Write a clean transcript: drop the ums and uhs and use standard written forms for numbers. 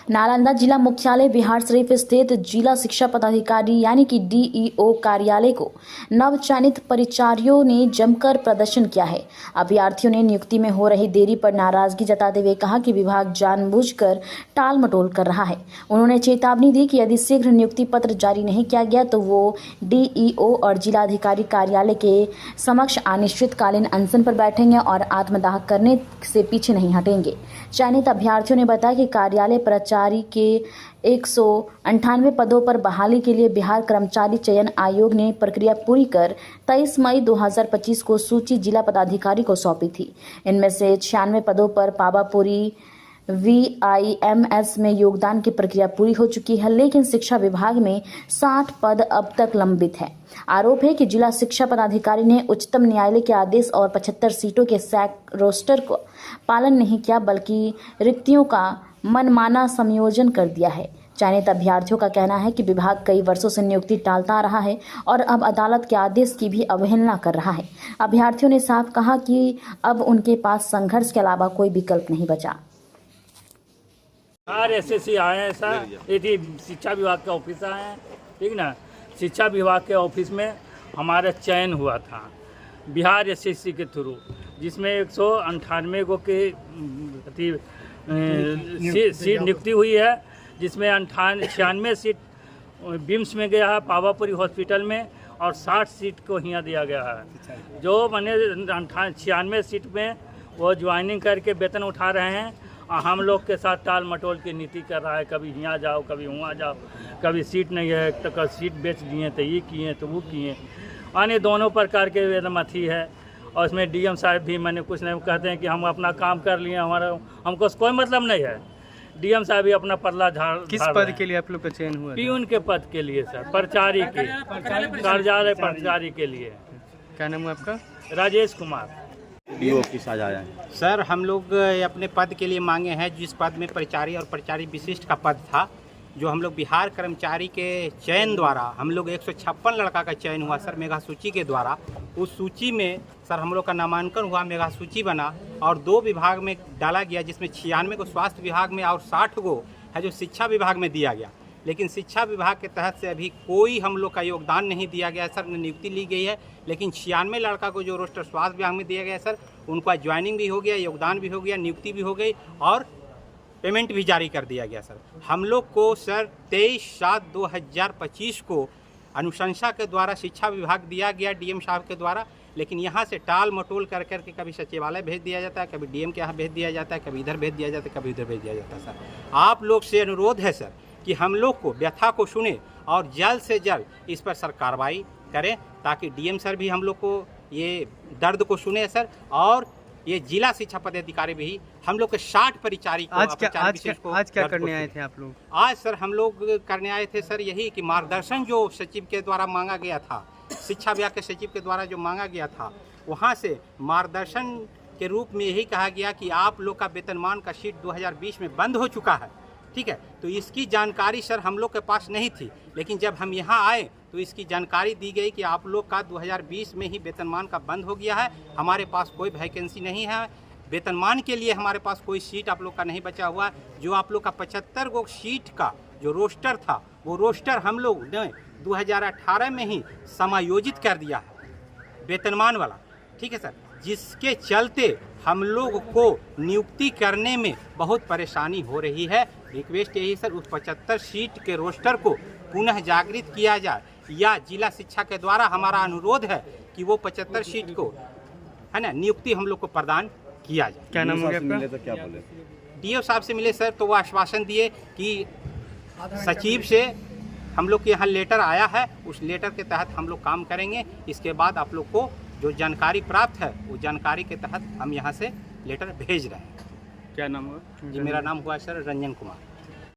नालंदा जिला मुख्यालय बिहार शरीफ स्थित जिला शिक्षा पदाधिकारी यानी कि डीईओ कार्यालय को नवचयनित परिचारियों ने जमकर प्रदर्शन किया है। अभ्यर्थियों ने नियुक्ति में हो रही देरी पर नाराजगी जताते हुए कहा कि विभाग जानबूझकर टाल मटोल कर रहा है। उन्होंने चेतावनी दी कि यदि शीघ्र नियुक्ति पत्र जारी नहीं किया गया तो वो डीईओ और जिलाधिकारी कार्यालय के समक्ष अनिश्चितकालीन अनशन पर बैठेंगे और आत्मदाह करने से पीछे नहीं हटेंगे। चयनित अभ्यर्थियों ने बताया कि कार्यालय प्राचार्य के 198 पदों पर बहाली के लिए बिहार कर्मचारी चयन आयोग ने प्रक्रिया पूरी कर 23 मई 2025 को सूची जिला पदाधिकारी को सौंपी थी। इनमें से 96 पदों पर पावापुरी VIMS में योगदान की प्रक्रिया पूरी हो चुकी है, लेकिन शिक्षा विभाग में 60 पद अब तक लंबित है। आरोप है कि जिला शिक्षा पदाधिकारी ने उच्चतम न्यायालय के आदेश और 75 सीटों के सैक रोस्टर को पालन नहीं किया, बल्कि रिक्तियों का मनमाना संयोजन कर दिया है। चयनित अभ्यर्थियों का कहना है कि विभाग कई वर्षों से नियुक्ति टालता रहा है और अब अदालत के आदेश की भी अवहेलना कर रहा है। अभ्यर्थियों ने साफ कहा कि अब उनके पास संघर्ष के अलावा कोई विकल्प नहीं बचा। बिहार SSC आए हैं सर, यदि शिक्षा विभाग के ऑफिस आए हैं, ठीक ना। शिक्षा विभाग के ऑफिस में हमारा चयन हुआ था बिहार SSC के थ्रू, जिसमें 198 को की सीट नियुक्ति हुई है, जिसमें 96 सीट बिम्स में गया है पावापुरी हॉस्पिटल में और 60 सीट को यहाँ दिया गया है। जो मैंने 96 सीट में वो ज्वाइनिंग करके वेतन उठा रहे हैं और हम लोग के साथ टाल मटोल की नीति कर रहा है। कभी यहाँ जाओ, कभी वहाँ जाओ, कभी सीट नहीं है तो कभी सीट बेच दिए तो ये किए तो वो किए, यानी दोनों प्रकार के वेदमथी है। और इसमें DM साहब भी मैंने कुछ नहीं कहते हैं कि हम अपना काम कर लिए, हमको कोई मतलब नहीं है। DM साहब भी अपना पल्ला झाड़। किस पद के लिए आप लोग का चयन हुआ? पियून के पद के लिए सर, प्रचारी के कार्यालय प्रचारी के लिए। क्या नाम है आपका? राजेश कुमार। ऑफिस आ जाए सर, हम लोग अपने पद के लिए मांगे हैं, जिस पद में परिचारी और परिचारी विशिष्ट का पद था, जो हम लोग बिहार कर्मचारी के चयन द्वारा हम लोग 156 लड़का का चयन हुआ सर मेगा सूची के द्वारा। उस सूची में सर हम लोग का नामांकन हुआ, मेगा सूची बना और 2 विभाग में डाला गया, जिसमें 96 को स्वास्थ्य विभाग में और 60 को है जो शिक्षा विभाग में दिया गया। लेकिन शिक्षा विभाग के तहत से अभी कोई हम लोग का योगदान नहीं दिया गया सर, नियुक्ति ली गई है। लेकिन 96 लड़का को जो रोस्टर स्वास्थ्य विभाग में दिया गया सर, उनका ज्वाइनिंग भी हो गया, योगदान भी हो गया, नियुक्ति भी हो गई और पेमेंट भी जारी कर दिया गया सर। हम लोग को सर 23/7/2025 को अनुशंसा के द्वारा शिक्षा विभाग दिया गया DM साहब के द्वारा, लेकिन यहाँ से टाल मटोल कर करके कभी सचिवालय भेज दिया जाता है, कभी DM के यहाँ भेज दिया जाता है, कभी इधर भेज दिया जाता है, कभी उधर भेज दिया जाता है। सर आप लोग से अनुरोध है सर कि हम लोग को व्यथा को सुने और जल्द से जल्द इस पर सर कार्रवाई करें, ताकि DM सर भी हम लोग को ये दर्द को सुने सर, और ये जिला शिक्षा पदाधिकारी भी हम लोग के 60 परिचारी को आज क्या करने आए थे आप लोग? आज सर हम लोग करने आए थे सर यही कि मार्गदर्शन जो सचिव के द्वारा मांगा गया था, शिक्षा विभाग के सचिव के द्वारा जो मांगा गया था, वहाँ से मार्गदर्शन के रूप में यही कहा गया कि आप लोग का वेतनमान का शीट 2020 में बंद हो चुका है, ठीक है। तो इसकी जानकारी सर हम लोग के पास नहीं थी, लेकिन जब हम यहाँ आए तो इसकी जानकारी दी गई कि आप लोग का 2020 में ही वेतनमान का बंद हो गया है, हमारे पास कोई वैकेंसी नहीं है, वेतनमान के लिए हमारे पास कोई सीट आप लोग का नहीं बचा हुआ। जो आप लोग का 75 गो सीट का जो रोस्टर था, वो रोस्टर हम लोग ने 2018 में ही समायोजित कर दिया है वेतनमान वाला, ठीक है सर, जिसके चलते हम लोग को नियुक्ति करने में बहुत परेशानी हो रही है। रिक्वेस्ट यही सर, उस 75 सीट के रोस्टर को पुनः जागृत किया जाए, या जिला शिक्षा के द्वारा हमारा अनुरोध है कि वो 75 सीट को है ना नियुक्ति हम लोग को प्रदान किया जाए। क्या नाम है आपका? तो क्या बोले? DO साहब से मिले सर, तो वो आश्वासन दिए कि सचिव से हम लोग के यहाँ लेटर आया है, उस लेटर के तहत हम लोग काम करेंगे। इसके बाद आप लोग को जो जानकारी प्राप्त है, वो जानकारी के तहत हम यहाँ से लेटर भेज रहे हैं। क्या नाम हुआ? जी, मेरा नाम हुआ सर रंजन कुमार।